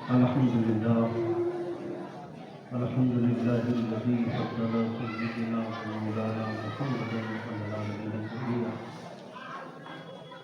الحمد لله الذي فضل سيدنا ومولانا محمدا على العالمين كلهم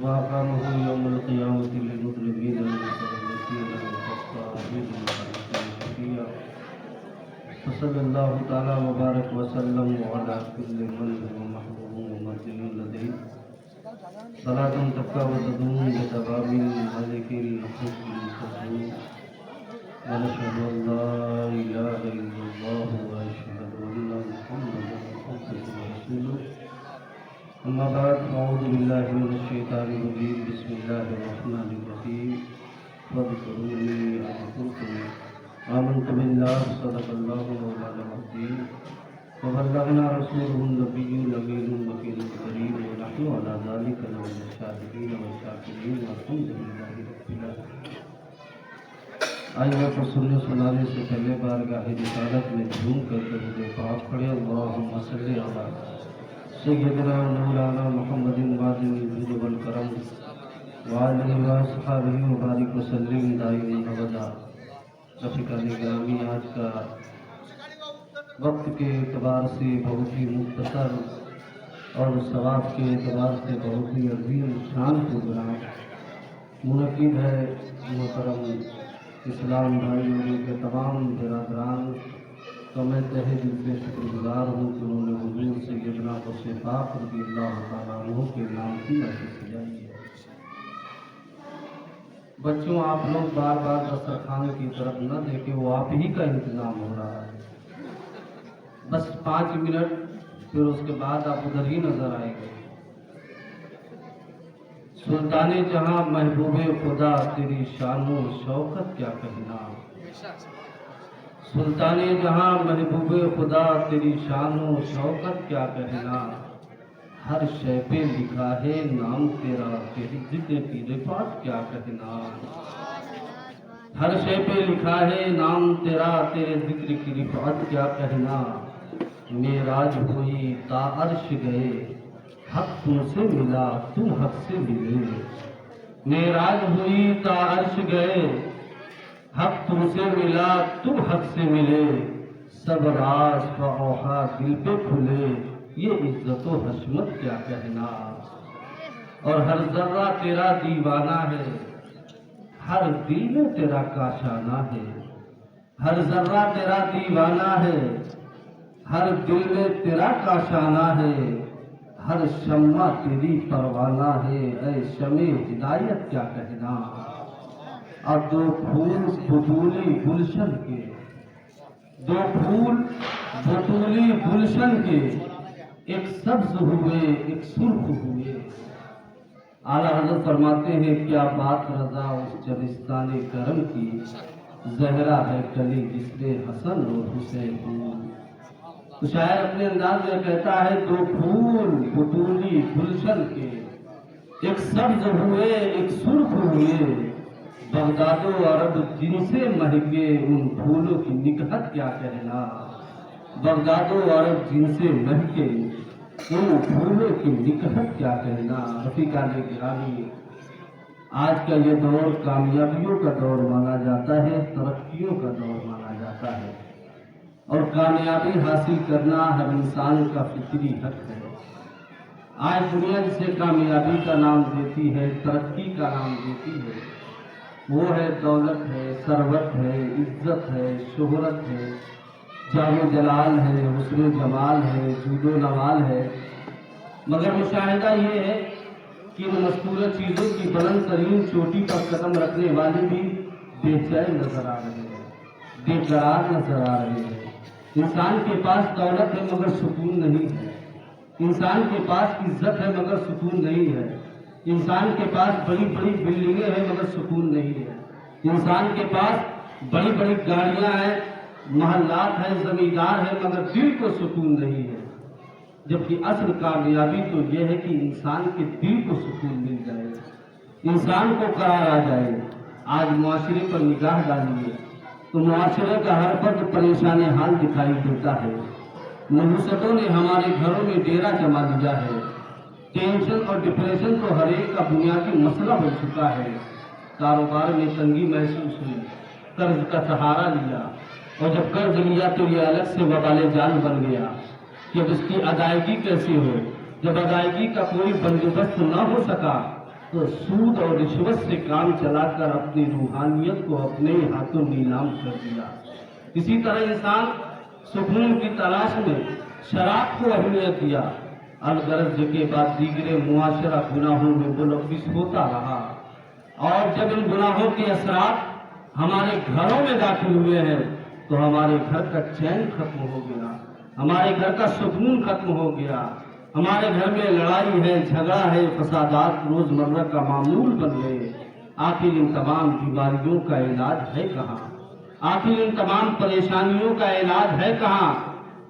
وأقامه يوم القيامة للمذنبين المتقين والصابرين والشفيع فصلى الله تعالى وبارك وسلم على كل من هو محبوب ومرجو لديه صلاة تبقى وتدوم بتمام الملك الحق المسجون ونشهد أن لا إله إلا الله وأشهد أن محمدا عبده ورسوله أما بعد أعوذ بالله من الشيطان الرجيم بسم الله الرحمن الرحيم واذكروني أذكركم آمنت بالله صدق الله مولانا العظيم وبلغنا رسوله النبي الأمين المكين الكريم ونحن على ذلك من الشاهدين والشاكرين والحمد لله رب العالمين. آئیے کو سننے سنانے سے پہلے بارگاہ رسالت میں جھوم کر کے مجھے پاک پڑے اللہم صلی علی سیدنا مولانا محمد واجب الجود والکرم وآلہ وصحبہ وبارک وسلم دائما ابدا. رفیقان گرامی، آج کا وقت کے اعتبار سے بہت ہی مختصر اور ثواب کے اعتبار سے بہت ہی عظیم شان پروگرام منعقد ہے. محترم اسلام بھائی اور ان کے تمام برادران کا میں تہہ دل سے شکر گزار ہوں کہ انہوں نے حضور سیدنا غوث پاک رضی اللہ تعالیٰ عنہ کے نام کی محفل سجائی ہے. بچوں، آپ لوگ بار بار دسترخوان کی طرف نہ دیکھیں، وہ آپ ہی کا انتظام ہو رہا ہے. بس 5 منٹ، پھر اس کے بعد آپ ادھر ہی نظر آئیں گے. سلطان جہاں محبوب خدا تیری شان و شوکت کیا کہنا. سلطان جہاں محبوب خدا تیری شان و شوکت کیا کہنا. ہر شے پہ لکھا ہے نام تیرا، تیری ذکر کی رفعت کیا کہنا. ہر شے پہ لکھا ہے نام تیرا، تیرے ذکر کی رفعت کیا کہنا. معراج ہوئی تا عرش گئے، حق تم سے ملا تم حق سے ملے. معراج ہوئی تا عرش گئے، حق تم سے ملا تم حق سے ملے. سب راز و اوہا دل پہ کھلے، یہ عزت و حشمت کیا کہنا. اور ہر ذرہ تیرا دیوانہ ہے، ہر دل میں تیرا کاشانہ ہے. ہر ذرہ تیرا دیوانہ ہے، ہر دل میں تیرا کاشانہ ہے. ہر شمع تیری پروانہ ہے، اے شمع ہدایت کیا کہنا. اور 2 پھول بطولی گلشن کے، 2 پھول بطولی گلشن کے، ایک سبز ہوئے ایک سرخ ہوئے. اعلیٰ حضرت فرماتے ہیں کیا بات رضا اس چبستان کرم کی، زہرا ہے کلی جس میں حسن اور حسین ہوں. تو شاعر اپنے انداز میں کہتا ہے 2 پھول بطولی گلشن کے، ایک سبز ہوئے ایک سرخ ہوئے. بغداد و عرب جن سے مہکے، ان پھولوں کی نکہت کیا کہنا. بغداد و عرب جن سے مہکے، ان پھولوں کی نکہت کیا کہنا. رفیقان گرامی، آج کا یہ دور کامیابیوں کا دور مانا جاتا ہے، ترقیوں کا دور مانا جاتا ہے، اور کامیابی حاصل کرنا ہر انسان کا فطری حق ہے. آج دنیا جسے کامیابی کا نام دیتی ہے، ترقی کا نام دیتی ہے، وہ ہے دولت ہے، ثروت ہے، عزت ہے، شہرت ہے، جاه و جلال ہے، حسن و جمال ہے، جود و نوال ہے. مگر مشاہدہ یہ ہے کہ ان مذکورہ چیزوں کی بلند ترین چوٹی پر قدم رکھنے والے بھی بے چین نظر آ رہے ہیں، بے قرار نظر آ رہے ہیں. انسان کے پاس دولت ہے مگر سکون نہیں ہے. انسان کے پاس عزت ہے مگر سکون نہیں ہے. انسان کے پاس بڑی بڑی بلڈنگیں ہیں مگر سکون نہیں ہے. انسان کے پاس بڑی بڑی گاڑیاں ہیں، محلات ہیں، زمیندار ہیں، مگر دل کو سکون نہیں ہے. جبکہ اصل کامیابی تو یہ ہے کہ انسان کے دل کو سکون مل جائے، انسان کو قرار آ جائے. آج معاشرے پر نگاہ ڈالیے تو معاشرے کا ہر فرد پریشان حال دکھائی دیتا ہے. نحوستوں نے ہمارے گھروں میں ڈیرا جما لیا ہے. ٹینشن اور ڈپریشن تو ہر ایک کا بنیادی مسئلہ ہو چکا ہے. کاروبار میں تنگی محسوس ہوئی، قرض کا سہارا لیا، اور جب قرض لیا تو یہ الگ سے وبال جان بن گیا کہ اب اس کی ادائیگی کیسے ہو۔ جب ادائیگی کا کوئی بندوبست نہ ہو سکا تو سود اور رشوت سے کام چلا کر اپنی روحانیت کو اپنے ہاتھوں نیلام کر دیا۔ اسی طرح انسان سکون کی تلاش میں شراب کو اہمیت دیا، الغرض کے بعد دیگر معاشرہ گناہوں میں ملوث ہوتا رہا، اور جب ان گناہوں کے اثرات ہمارے گھروں میں داخل ہوئے ہیں تو ہمارے گھر کا چین ختم ہو گیا، ہمارے گھر کا سکون ختم ہو گیا، ہمارے گھر میں لڑائی ہے، جھگڑا ہے، فسادات روزمرہ کا معمول بن گئے۔ آخر ان تمام بیماریوں کا علاج ہے کہاں؟ آخر ان تمام پریشانیوں کا علاج ہے کہاں؟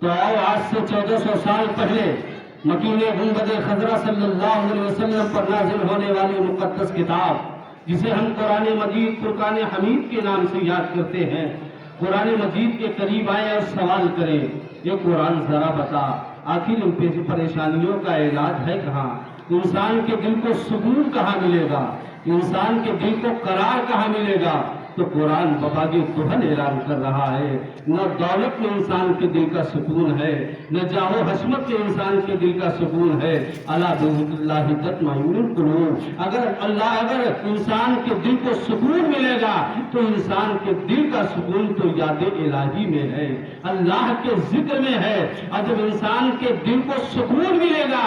تو آؤ آج سے 1400 سال پہلے مکین گنبد خضرا صلی اللہ علیہ وسلم پر نازل ہونے والی مقدس کتاب، جسے ہم قرآن مجید فرقان حمید کے نام سے یاد کرتے ہیں، قرآن مجید کے قریب آئیں اور سوال کریں، یہ قرآن ذرا بتا آخر ان پریشانیوں کا علاج ہے کہاں؟ انسان کے دل کو سکون کہاں ملے گا؟ انسان کے دل کو قرار کہاں ملے گا؟ تو قرآن بباغ دہن اعلان کر رہا ہے، نہ دولت میں انسان کے دل کا سکون ہے، نہ جاہ و حشمت میں انسان کے دل کا سکون ہے۔ الا بذکر اللہ تطمئن القلوب، اگر انسان کے دل کو سکون ملے گا تو انسان کے دل کا سکون تو یاد الہی میں ہے، اللہ کے ذکر میں ہے، اور جب انسان کے دل کو سکون ملے گا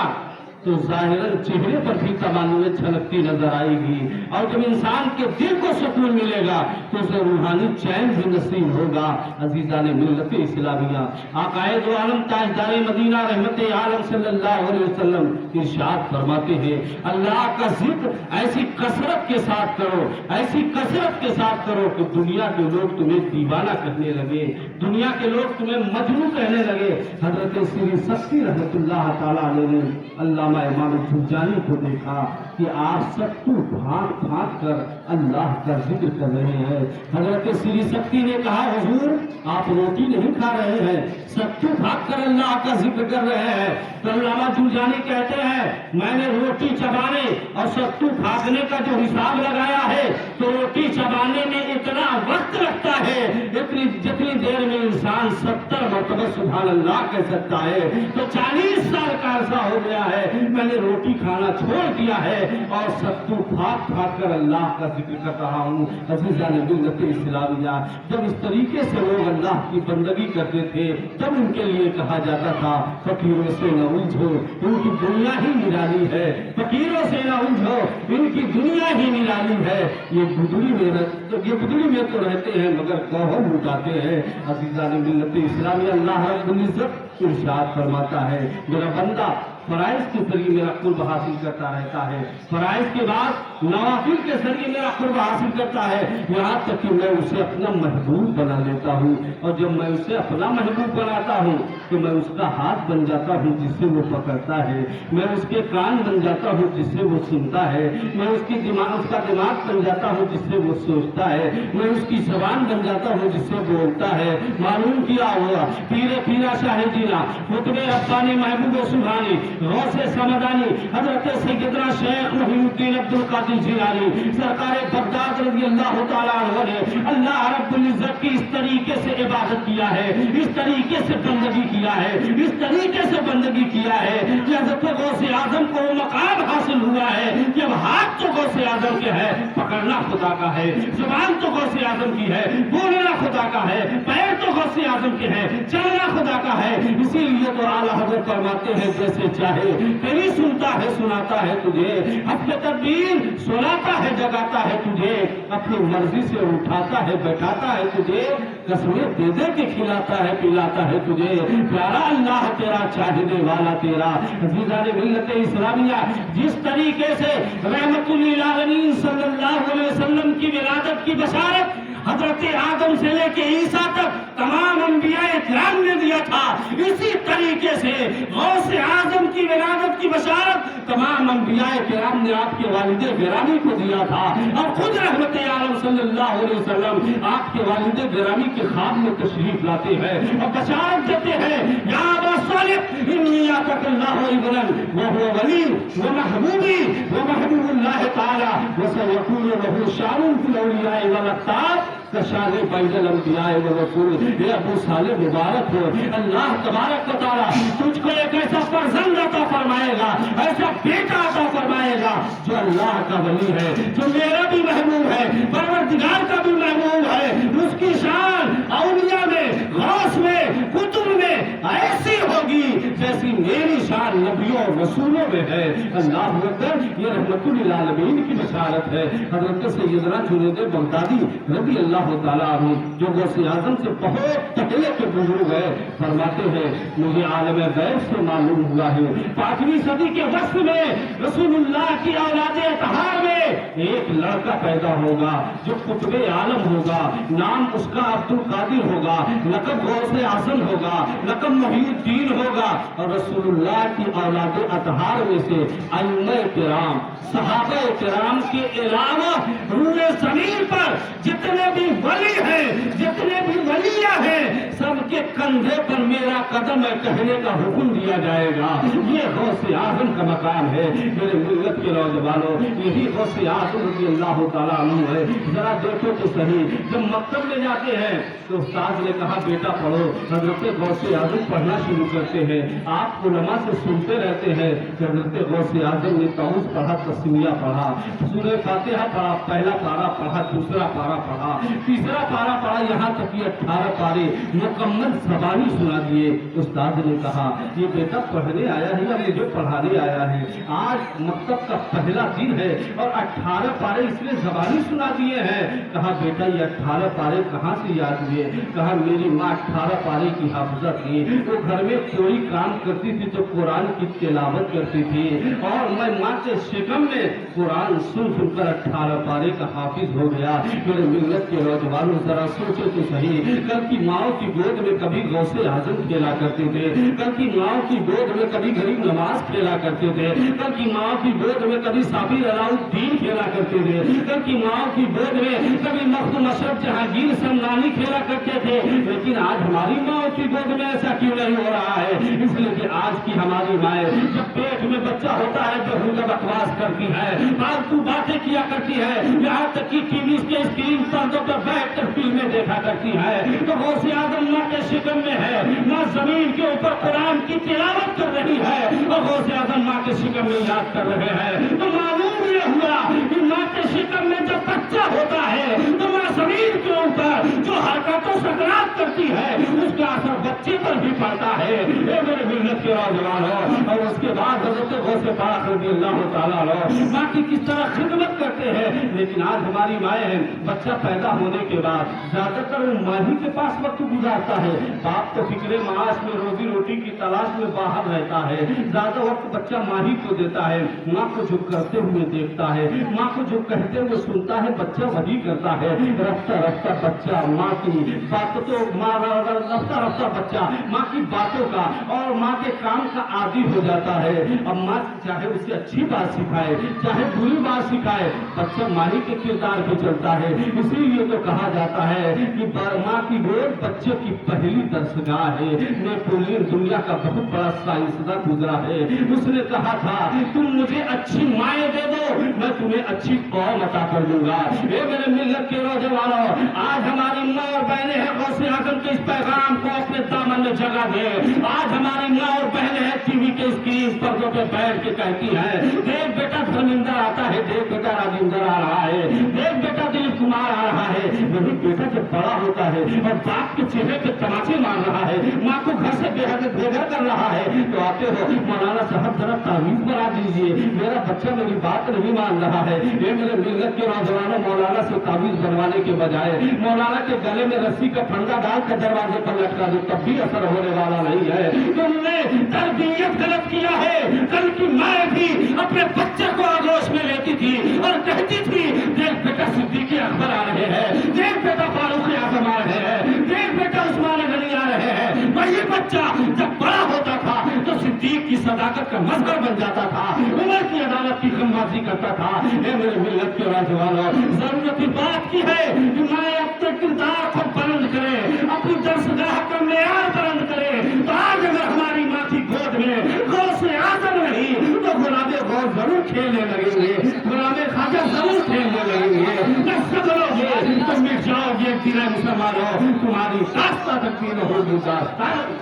تو ظاہراً چہرے پر بھی تمانیت جھلکتی نظر آئے گی، اور جب انسان کے دل کو سکون ملے گا تو اسے روحانی چین بھی نصیب ہوگا۔ عزیزان ملت اسلامیہ، آقائے دو عالم تاجدار مدینہ رحمت عالم صلی اللہ علیہ وسلم ارشاد فرماتے ہیں، اللہ کا ذکر ایسی کثرت کے ساتھ کرو، ایسی کثرت کے ساتھ کرو کہ دنیا کے لوگ تمہیں دیوانہ کہنے لگے، دنیا کے لوگ تمہیں مجنون کہنے لگے۔ حضرت سری سختی رحمت اللہ تعالیٰ علیہ نے علامہ امام جرجانی کو دیکھا کہ آپ ستو بھانک بھانک کر اللہ کا ذکر کر رہے ہیں۔ حضرت سری سختی نے کہا، حضور آپ روٹی نہیں کھا رہے ہیں، ستو بھانک کر اللہ کا ذکر کر رہے ہیں۔ تو علامہ جرجانی کہتے ہیں، میں نے روٹی چبانے اور ستو بھانکنے کا جو حساب لگایا ہے تو روٹی چبانے میں اتنا وقت لگتا ہے جتنی دیر میں انسان 70 مرتبہ سبحان اللہ کہہ سکتا ہے، تو 40 سال کا عرصہ ہو گیا ہے میں نے روٹی کھانا چھوڑ دیا ہے اور ستو بھانک بھانک کر اللہ کا ذکر کر رہا ہوں۔ عزیزان ملت اسلامیہ، جب اس طریقے سے لوگ اللہ کی بندگی کرتے تھے تب ان کے لیے کہا جاتا تھا، فقیروں سے نہ الجھو ان کی دنیا ہی نرالی ہے، فقیروں سے نہ الجھو ان کی دنیا ہی نرالی ہے، یہ گدڑی میں تو رہتے ہیں مگر گوہر لٹاتے ہیں۔ عزیزان ملت اسلامیہ، اللہ رب العزت ارشاد فرماتا ہے، میرا بندہ فرائض کے ذریعے میرا قرب حاصل کرتا رہتا ہے، فرائض کے بعد نوافل کے ذریعے میرا قرب حاصل کرتا ہے، یہاں تک کہ میں اسے اپنا محبوب بنا لیتا ہوں، اور جب میں اسے اپنا محبوب بناتا ہوں تو میں اس کا ہاتھ بن جاتا ہوں جس سے وہ پکڑتا ہے، میں اس کے کان بن جاتا ہوں جس سے وہ سنتا ہے، میں اس کا دماغ بن جاتا ہوں جس سے وہ سوچتا ہے، میں اس کی زبان بن جاتا ہوں جس سے بولتا ہے۔ معلوم کیا ہوا، پیرا شاہ جینا، خطب ربانی، محبوب سبحانی، غوث سمدانی، حضرت سیدنا شیخ محی الدین عبد القادر جیلانی، سرکار بغداد رضی اللہ تعالیٰ عنہ نے اللہ رب العزت کی اس طریقے سے عبادت کیا ہے، اس طریقے سے بندگی کیا ہے، اس طریقے سے بندگی کیا ہے کہ حضرت غوث اعظم کو وہ مقام حاصل ہوا ہے کہ اب ہاتھ تو غوث اعظم کے ہے، پکڑنا خدا کا ہے، زبان تو غوث اعظم کی ہے، بولنا خدا کا ہے، پیر تو غوث اعظم کے ہے، چلنا خدا کا ہے۔ اسی لیے تو اعلیٰ حضرت فرماتے ہیں، جیسے چاہے تیری سنتا ہے سناتا ہے تجھے، اپنے تدبیر سناتا ہے جگاتا ہے تجھے، اپنی مرضی سے اٹھاتا ہے بیٹھاتا ہے تجھے، قسمیں دے دے کے کھلاتا ہے پلاتا ہے تجھے، پیارا اللہ تیرا چاہنے والا تیرا۔ عزیزان ملت اسلامیہ، جس طریقے سے رحمت للعالمین صلی اللہ علیہ وسلم کی ولادت کی بشارت حضرت آدم سے لے کے عیسیٰ تک تمام انبیاء کرام نے دیا تھا، اسی طریقے سے غوث اعظم کی ولادت کی بشارت تمام انبیاء کرام نے آپ کے والد گرامی کو دیا تھا، اور خود رحمت عالم صلی اللہ علیہ وسلم آپ کے والد گرامی کے خواب میں تشریف لاتے ہیں اور بشارت دیتے ہیں، یا ابا صالح انی آتاک اللہ ابنا وہو ولی ومحبوبی ومحبوب اللہ تعالی وسیکون له شان فی الاولیاء والاقطاب کشان بین الانبیاء والرسول، یہ ابو صالح مبارک ہو، اللہ تبارک و تعالی تجھ کو ایک ایسا فرزند عطا فرمائے گا، ایسا بیٹا عطا فرمائے گا جو اللہ کا ولی ہے، جو میرا بھی محبوب ہے، پروردگار کا بھی محبوب ہے، اس کی شان اولیاء میں، غوث میں، کتب میں ایسی ہوگی جیسی میری شان نبیوں اور رسولوں میں ہے۔ اللہ اکبر، یہ رحمت للعالمین کی بشارت ہے۔ حضرت سیدنا جنید بغدادی رضی اللہ تعالیٰ عنہ جو غوث اعظم سے بہت پہلے کے بزرگ ہیں، فرماتے ہیں مجھے عالم غیب سے معلوم ہوا ہے 5ویں صدی کے وسط میں رسول اللہ کی اولاد اطہار میں ایک لڑکا پیدا ہوگا جو قطب عالم ہوگا، نام اس کا عبد القادر ہوگا، لقب غوث اعظم ہوگا، لقب محی الدین ہوگا، اور رسول اللہ کی اولاد اطہار میں سے ائمہ کرام، صحابہ کرام کے علاوہ روئے زمین پر جتنے بھی ولی ہیں، جتنے بھی ولیہ ہیں، سب کے کندھے پر میرا قدم ہے کہنے کا حکم دیا جائے گا۔ یہ غوث اعظم کا مقام ہے میرے ملت کے نوجوانوں، یہی غوث اعظم رضی اللہ تعالیٰ عنہ ہے۔ ذرا دیکھو تو صحیح، جب مکتب میں جاتے ہیں تو استاد نے کہا بیٹا پڑھو، حضرت غوث اعظم پڑھنا شروع کرتے ہیں، آپ علماء سے سنتے رہتے ہیں کہ حضرت غوث اعظم نے طاؤس پڑھا، تسمیہ پڑھا، سورہ فاتحہ پڑھا، پہلا پارہ پڑھا، دوسرا پارہ پڑھا، تیسرا پارہ پڑھا، یہاں تک کہ 18 پارے مکمل زبانی سنا دیے۔ استاد نے کہا یہ بیٹا پڑھنے آیا ہے یا مجھے پڑھانے آیا ہے؟ آج مکتب کا پہلا دن ہے اور 18 پارے اس نے زبانی سنا دیے ہیں۔ کہا بیٹا یہ 18 پارے کہاں سے یاد ہوئے؟ کہا میری ماں 18 پارے کی حافظہ تھی، وہ گھر میں کوئی کام کرتی تھی تو قرآن کی تلاوت کرتی تھی، اور میں ماں کے شکم میں قرآن سن کر 18 پارے کا حافظ ہو گیا۔ میرے ملت کے نوجوانوں ذرا سوچو تو صحیح، کل کی ماؤں کی گود میں کبھی غوث اعظم کھیلا کرتے تھے، کل کی ماؤں کی گود میں کبھی غریب نواز کھیلا کرتے تھے، کل کی ماؤں کی گود میں کبھی صابر علاؤالدین کھیلا کرتے تھے، کل کی ماؤں کی گود میں کبھی مخدوم اشرف جہانگیر سمنانی کھیلا کرتے تھے، لیکن آج ہماری ماؤں کی گود میں ایسا کیوں نہیں ہو رہا ہے؟ اس لیے کہ آج کی ہماری مائیں جب پیٹ میں بچہ ہوتا ہے تو ان کا بکواس کرتی ہے، فالتو باتیں کیا کرتی ہے، یہاں تک کہ ٹی وی کے اسکرین پردوں پر بیٹھ کر فلمیں دیکھا کرتی ہے۔ تو غوث اعظم ماں کے شکم میں ہے، ماں زمین کے اوپر قرآن کی تلاوت کر رہی ہے اور غوث اعظم ماں کے شکم میں یاد کر رہے ہیں۔ تو معلوم یہ ہوا کہ ماں کے شکم میں جب بچہ ہوتا ہے تو ماں زمین کے اوپر جو حرکت و سکنات کرتی ہے اس کا اثر بچے پر بھی پڑتا ہے۔ اے میرے ملت کے نوجوانوں، اور اس کے بعد حضرت غوث پاک رضی اللہ تعالیٰ عنہ ماں کی کس طرح خدمت کرتے ہیں۔ لیکن آج ہماری مائیں ہیں، بچہ پیدا ہونے کے بعد زیادہ تر وہ ماں ہی کے پاس وقت گزارتا ہے، باپ تو فکر معاش میں روزی روٹی کی تلاش میں باہر رہتا ہے، زیادہ وقت بچہ ماں ہی کو دیتا ہے، ماں کو جو کرتے ہوئے دیکھتا ہے، ماں کو جو کہتے ہوئے سنتا ہے بچہ وہی کرتا ہے۔ رفتہ رفتہ بچہ ماں کی باتوں رفتہ رفتہ بچہ ماں کی باتوں کا اور ماں کے کام کا عادی ہو جاتا ہے۔ اب ماں چاہے اسے اچھی بات سکھائے چاہے بری بات سکھائے، بچہ ماں ہی کے کردار پہ چلتا ہے۔ اسی لیے تو کہا جاتا ہے کہ ماں کی گود بچے کی پہلی درسگاہ ہے۔ نیپولین دنیا کا بہت بڑا سائنسداں گزرا ہے، اس نے کہا تھا تم مجھے اچھی مائیں دے دو میں تمہیں اچھی قوم عطا کر دوں گا۔ اے میرے ملت کے نوجوانوں، آج ہماری ماں اور بہنیں ہیں غوث اعظم کے اس پیغام کو اپنے دامن میں جگہ دے۔ آج ہماری ماں اور بہنیں ہیں ٹی وی کے اسکرین پردوں پہ بیٹھ کے کہتی ہیں دیکھ بیٹا دھرمیندر آتا ہے، دیکھ بیٹا راجندر آ رہا ہے، دیکھ بیٹا دلیپ کمار آ رہا ہے۔ وہی بیٹا جب بڑا ہوتا ہے اور باپ کے چہرے پہ تماچے مار رہا ہے، ماں کو گھر سے بے گھر کر رہا ہے، تو آتے ہو مولانا صاحب ذرا تعویذ بنا دیجیے، میرا بچہ میری بات نہیں مان رہا ہے۔ یہ میرے ملت کے نوجوانوں، مولانا سے تعویذ بنوانے کے بجائے مولانا کے گلے میں رسی کا پھندا ڈال کر دروازے پر لٹکا دو، تب بھی اثر ہونے والا نہیں ہے۔ تم نے تربیت غلط کیا ہے۔ کل کی مائیں بھی اپنے بچے کو آغوش میں لیتی تھی اور کہتی تھی دیکھ بیٹا صدیق اکبر آ رہے ہیں، دیکھ بیٹا فاروق اعظم آ رہے ہیں، دیکھ بیٹا عثمان غنی آ رہے ہیں۔ وہی بچہ جب بڑا ہوتا تھا تو صدیق کی صداقت کا مظہر بن جاتا تھا، عمر کی عدالت کی خمازی کرتا تھا۔ اے میرے ملت کے نوجوانوں، ضرورت اس بات کی ہے کہ مائیں اپنے کردار کو بلند کریں، اپنی درسگاہ کا معیار بلند کریں۔ تو آج اگر ہماری ماں کی گود میں غوث اعظم نہیں تو غلام غوث ضرور کھیلنے لگیں گے، غلام خواجہ ضرور کھیلنے لگیں گے۔ نہ سب لوگ تو مٹ جاؤ گے ایک دن مسلمان ہو تمہاری داستہ تکبیر ہو داستان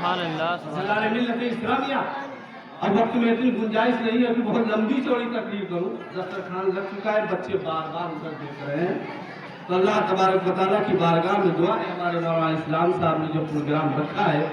سالار ملت اسلامیہ. اب وقت میں اتنی گنجائش نہیں ہے کہ بہت لمبی چوڑی تقریر کروں. دسترخوان لگ چکا ہے, بچے بار بار ادھر دیکھ رہے ہیں. تو اللہ تبارک و تعالیٰ کی بارگاہ میں دعا ہے, ہمارے مولانا اسلام صاحب نے جو پروگرام رکھا ہے